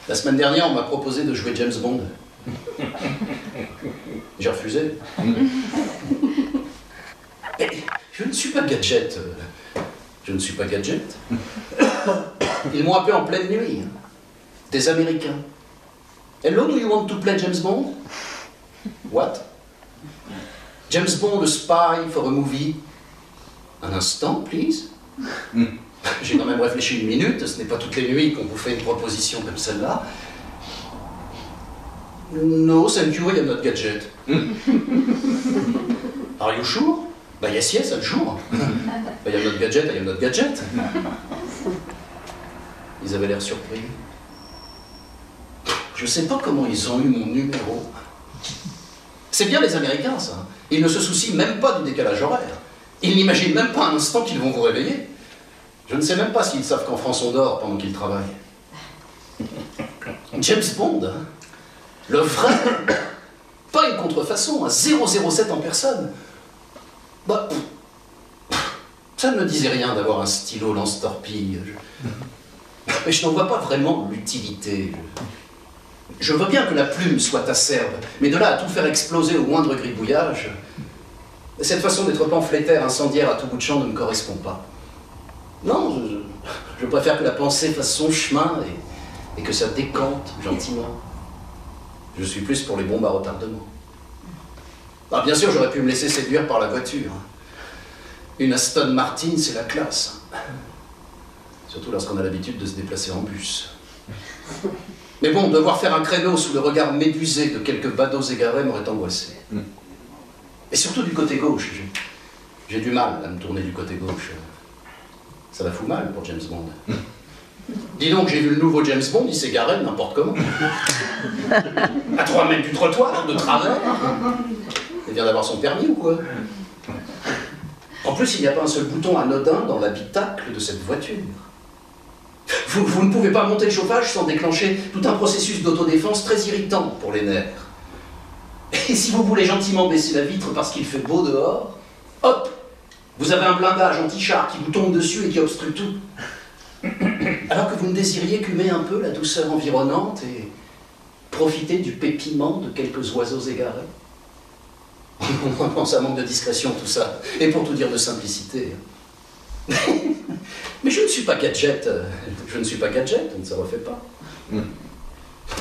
La semaine dernière, on m'a proposé de jouer James Bond. J'ai refusé. Mais je ne suis pas gadget. Je ne suis pas gadget. Ils m'ont appelé en pleine nuit. Des Américains. Hello, do you want to play James Bond? What? James Bond, a spy for a movie. Un instant, please. J'ai quand même réfléchi une minute, ce n'est pas toutes les nuits qu'on vous fait une proposition comme celle-là. No, thank you, I am not gadget. Are you sure? Bah yes, yes, I'm sure. Bah, I am not gadget, I am not gadget. Ils avaient l'air surpris. Je sais pas comment ils ont eu mon numéro. C'est bien les Américains, ça. Ils ne se soucient même pas du décalage horaire. Ils n'imaginent même pas un instant qu'ils vont vous réveiller. Je ne sais même pas s'ils savent qu'en France on dort pendant qu'ils travaillent. James Bond, hein, le vrai, pas une contrefaçon, un 007 en personne. Bah, ça ne me disait rien d'avoir un stylo lance-torpille. Mais je n'en vois pas vraiment l'utilité. Je veux bien que la plume soit acerbe, mais de là à tout faire exploser au moindre gribouillage, cette façon d'être pamphlétaire, incendiaire à tout bout de champ ne me correspond pas. Non, je préfère que la pensée fasse son chemin et que ça décante gentiment. Je suis plus pour les bombes à retardement. Ah, bien sûr, j'aurais pu me laisser séduire par la voiture. Une Aston Martin, c'est la classe. Surtout lorsqu'on a l'habitude de se déplacer en bus. Mais bon, devoir faire un créneau sous le regard médusé de quelques badauds égarés m'aurait angoissé. Et surtout du côté gauche. J'ai du mal à me tourner du côté gauche. Ça la fout mal pour James Bond. Dis donc, j'ai vu le nouveau James Bond, il s'est garé n'importe comment. À 3 mètres du trottoir, de travers. Il vient d'avoir son permis ou quoi? En plus, il n'y a pas un seul bouton anodin dans l'habitacle de cette voiture. Vous ne pouvez pas monter le chauffage sans déclencher tout un processus d'autodéfense très irritant pour les nerfs. Et si vous voulez gentiment baisser la vitre parce qu'il fait beau dehors, hop, vous avez un blindage anti-char qui vous tombe dessus et qui obstrue tout. Alors que vous ne désiriez qu'humer un peu la douceur environnante et profiter du pépiment de quelques oiseaux égarés. Ça manque de discrétion tout ça, et pour tout dire de simplicité. Mais je ne suis pas gadget, je ne suis pas gadget, on ne se refait pas.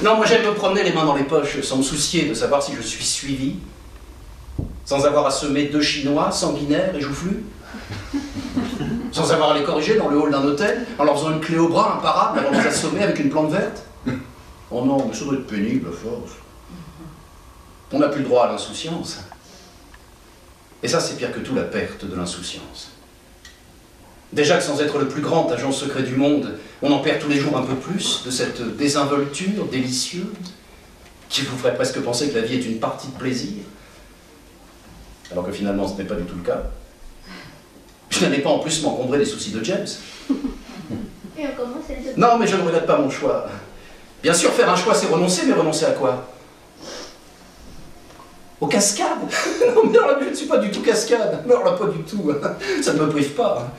Non, moi j'aime me promener les mains dans les poches sans me soucier de savoir si je suis suivi, sans avoir à semer 2 Chinois sanguinaires et joufflus, sans avoir à les corriger dans le hall d'un hôtel, en leur faisant une clé au bras imparable avant de les assommer avec une plante verte. Oh non, mais ça doit être pénible à force. On n'a plus le droit à l'insouciance. Et ça, c'est pire que tout, la perte de l'insouciance. Déjà que sans être le plus grand agent secret du monde, on en perd tous les jours un peu plus de cette désinvolture délicieuse qui vous ferait presque penser que la vie est une partie de plaisir, alors que finalement ce n'est pas du tout le cas. Je n'allais pas en plus m'encombrer des soucis de James. Et on commence à le... Non, mais je ne regrette pas mon choix. Bien sûr, faire un choix, c'est renoncer, mais renoncer à quoi? Aux cascades? Non, mais alors là, je ne suis pas du tout cascade. Non, là, pas du tout. Ça ne me prive pas.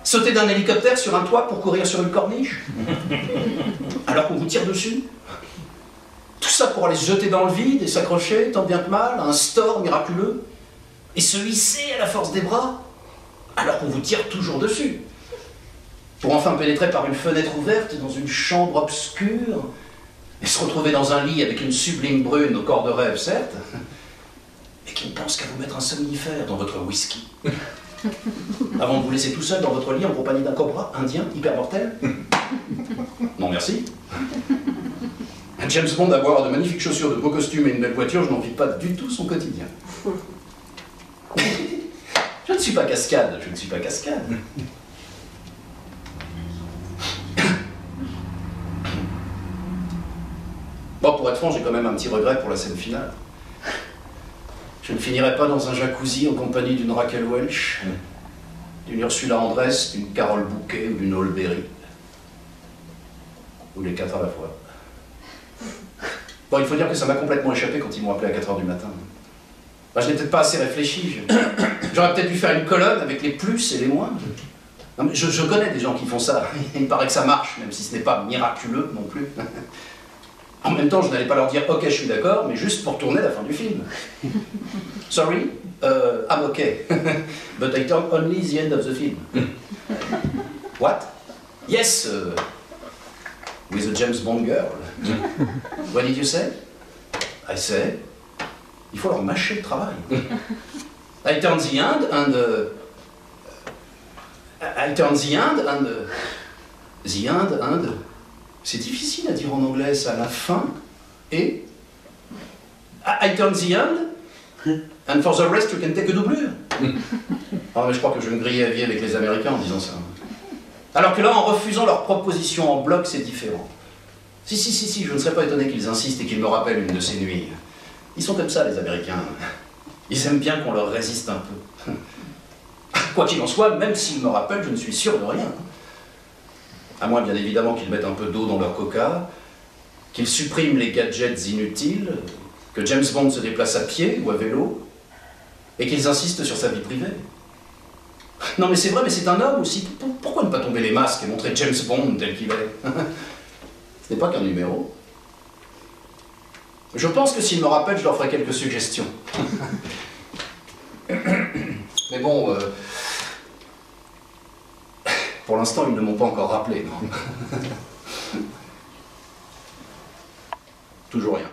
Sauter d'un hélicoptère sur un toit pour courir sur une corniche? Alors qu'on vous tire dessus? Tout ça pour aller se jeter dans le vide et s'accrocher, tant bien que mal, à un store miraculeux? Et se hisser à la force des bras? Alors qu'on vous tire toujours dessus? Pour enfin pénétrer par une fenêtre ouverte dans une chambre obscure et se retrouver dans un lit avec une sublime brune au corps de rêve, certes, mais qui ne pense qu'à vous mettre un somnifère dans votre whisky. Avant de vous laisser tout seul dans votre lit en compagnie d'un cobra indien hyper mortel. Non merci. Un James Bond à avoir de magnifiques chaussures, de beaux costumes et une belle voiture, je n'envie pas du tout son quotidien. Je ne suis pas cascade, je ne suis pas cascade. Bon, pour être franc, j'ai quand même un petit regret pour la scène finale. Je ne finirai pas dans un jacuzzi en compagnie d'une Raquel Welch, d'une Ursula Andress, d'une Carole Bouquet ou d'une Olberry. Ou les 4 à la fois. Bon, il faut dire que ça m'a complètement échappé quand ils m'ont appelé à 4 h du matin. Bah, je n'ai peut-être pas assez réfléchi. J'aurais peut-être dû faire une colonne avec les plus et les moins. Non, mais je connais des gens qui font ça. Il paraît que ça marche, même si ce n'est pas miraculeux non plus. En même temps, je n'allais pas leur dire « Ok, je suis d'accord », mais juste pour tourner la fin du film. « Sorry, I'm okay, but I turn only the end of the film. » What? Yes, with a James Bond girl. What did you say? I say, il faut leur mâcher le travail. I turn the end and... I turn the end and... the end and... C'est difficile à dire en anglais, ça, la fin et... I turn the end and for the rest you can take a doublure. Ah, mais je crois que je vais me griller à vie avec les Américains en disant ça. Alors que là, en refusant leur proposition en bloc, c'est différent. Si, je ne serais pas étonné qu'ils insistent et qu'ils me rappellent une de ces nuits. Ils sont comme ça, les Américains. Ils aiment bien qu'on leur résiste un peu. Quoi qu'il en soit, même s'ils me rappellent, je ne suis sûr de rien. À moins, bien évidemment, qu'ils mettent un peu d'eau dans leur coca, qu'ils suppriment les gadgets inutiles, que James Bond se déplace à pied ou à vélo, et qu'ils insistent sur sa vie privée. Non mais c'est vrai, mais c'est un homme aussi. Pourquoi ne pas tomber les masques et montrer James Bond tel qu'il est? Ce n'est pas qu'un numéro. Je pense que s'ils me rappellent, je leur ferai quelques suggestions. Mais bon, pour l'instant, ils ne m'ont pas encore rappelé, non. Toujours rien.